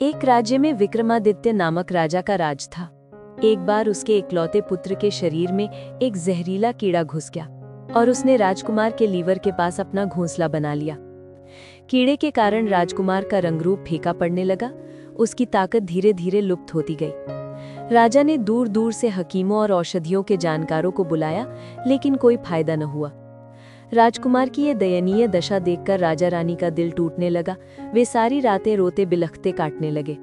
एक राज्य में विक्रमादित्य नामक राजा का राज था। एक बार उसके इकलौते पुत्र के शरीर में एक जहरीला कीड़ा घुस गया और उसने राजकुमार के लीवर के पास अपना घोंसला बना लिया। कीड़े के कारण राजकुमार का रंगरूप फीका पड़ने लगा, उसकी ताकत धीरे धीरे लुप्त होती गई। राजा ने दूर दूर से हकीमों और औषधियों के जानकारों को बुलाया, लेकिन कोई फायदा न हुआ। राजकुमार की ये दयनीय दशा देखकर राजा रानी का दिल टूटने लगा। वे सारी रातें रोते बिलखते काटने लगे।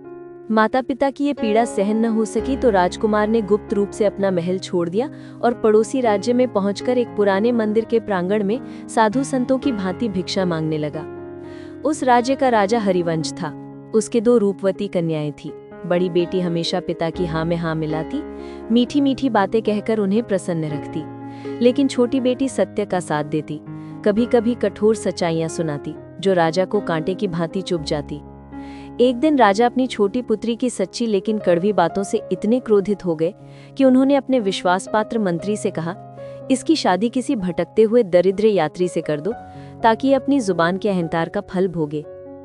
माता पिता की ये पीड़ा सहन न हो सकी तो राजकुमार ने गुप्त रूप से अपना महल छोड़ दिया और पड़ोसी राज्य में पहुंचकर एक पुराने मंदिर के प्रांगण में साधु संतों की भांति भिक्षा मांगने लगा। उस राज्य का राजा हरिवंश था। उसके 2 रूपवती कन्याएं थी। बड़ी बेटी हमेशा पिता की हाँ में हाँ मिलाती, मीठी मीठी बातें कहकर उन्हें प्रसन्न रखती, लेकिन छोटी बेटी सत्य का साथ देती, कभी कभी कठोर सच्चाइयां सुनाती जो राजा को कांटे की भांति चुभ जाती। एक दिन राजा अपनी छोटी पुत्री की सच्ची लेकिन कड़वी बातों से इतने क्रोधित हो गए कि उन्होंने अपने विश्वासपात्र मंत्री से कहा, इसकी शादी किसी भटकते हुए दरिद्र यात्री से कर दो ताकि अपनी जुबान के अहंकार का फल भोगे।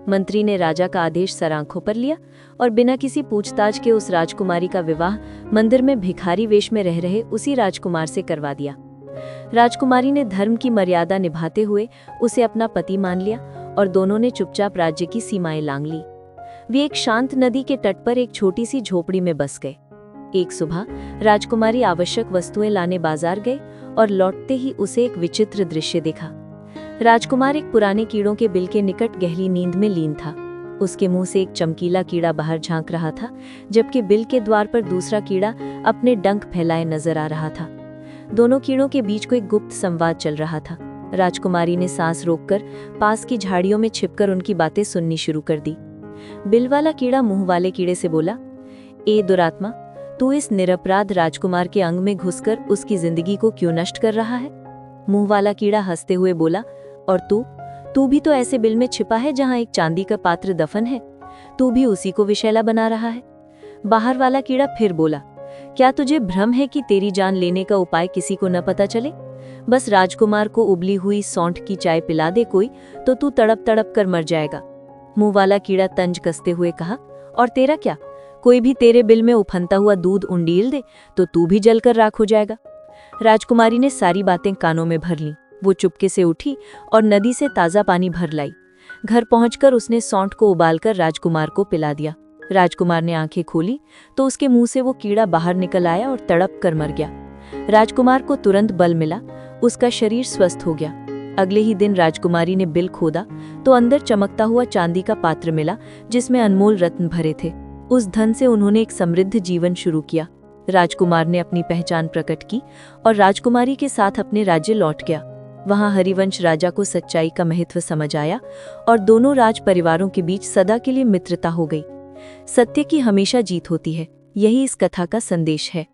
मंत्री ने राजा का आदेश सर आंखों पर लिया और बिना किसी पूछताछ के उस राजकुमारी का विवाह मंदिर में भिखारी वेश में रह रहे उसी राजकुमार से करवा दिया। राजकुमारी ने धर्म की मर्यादा निभाते हुए उसे अपना पति मान लिया और दोनों ने चुपचाप राज्य की सीमाएं लांघ ली। वे एक शांत नदी के तट पर एक छोटी सी झोपड़ी में बस गए। एक सुबह राजकुमारी आवश्यक वस्तुएं लाने बाजार गए और लौटते ही उसे एक विचित्र दृश्य देखा। राजकुमार एक पुराने कीड़ों के बिल के निकट गहरी नींद में लीन था। उसके मुंह से एक चमकीला कीड़ा बाहर झांक रहा था, जबकि बिल के द्वार पर दूसरा कीड़ा अपने डंक फैलाए नजर आ रहा था। दोनों कीड़ों के बीच कोई गुप्त संवाद चल रहा था। राजकुमारी ने सांस रोककर पास की झाड़ियों में छिपकर उनकी बातें सुननी शुरू कर दी। बिल वाला कीड़ा मुंह वाले कीड़े से बोला, ए दुरात्मा, तू इस निरपराध राजकुमार के अंग में घुसकर उसकी जिंदगी को क्यों नष्ट कर रहा है? मुंह वाला कीड़ा हंसते हुए बोला, और तू भी तो ऐसे बिल में छिपा है जहां एक चांदी का पात्र दफन है। तू भी उसी को विषैला बना रहा है। बाहर वाला कीड़ा फिर बोला, क्या तुझे भ्रम है कि तेरी जान लेने का उपाय किसी को न पता चले? बस राजकुमार को उबली हुई सौंठ की चाय पिला दे कोई, तो तू तड़प तड़प कर मर जाएगा। मुंह वाला कीड़ा तंज कसते हुए कहा, और तेरा क्या? कोई भी तेरे बिल में उफनता हुआ दूध उंडील दे तो तू भी जलकर राख हो जाएगा। राजकुमारी ने सारी बातें कानों में भर लीं। वो चुपके से उठी और नदी से ताज़ा पानी भर लाई। घर पहुंचकर उसने सौंठ को उबालकर राजकुमार को पिला दिया। राजकुमार ने आंखें खोली तो उसके मुंह से वो कीड़ा बाहर निकल आया और तड़प कर मर गया। राजकुमार को तुरंत बल मिला, उसका शरीर स्वस्थ हो गया। अगले ही दिन राजकुमारी ने बिल खोदा तो अंदर चमकता हुआ चांदी का पात्र मिला जिसमें अनमोल रत्न भरे थे। उस धन से उन्होंने एक समृद्ध जीवन शुरू किया। राजकुमार ने अपनी पहचान प्रकट की और राजकुमारी के साथ अपने राज्य लौट गया। वहां हरिवंश राजा को सच्चाई का महत्व समझ आया और दोनों राज परिवारों के बीच सदा के लिए मित्रता हो गई। सत्य की हमेशा जीत होती है, यही इस कथा का संदेश है।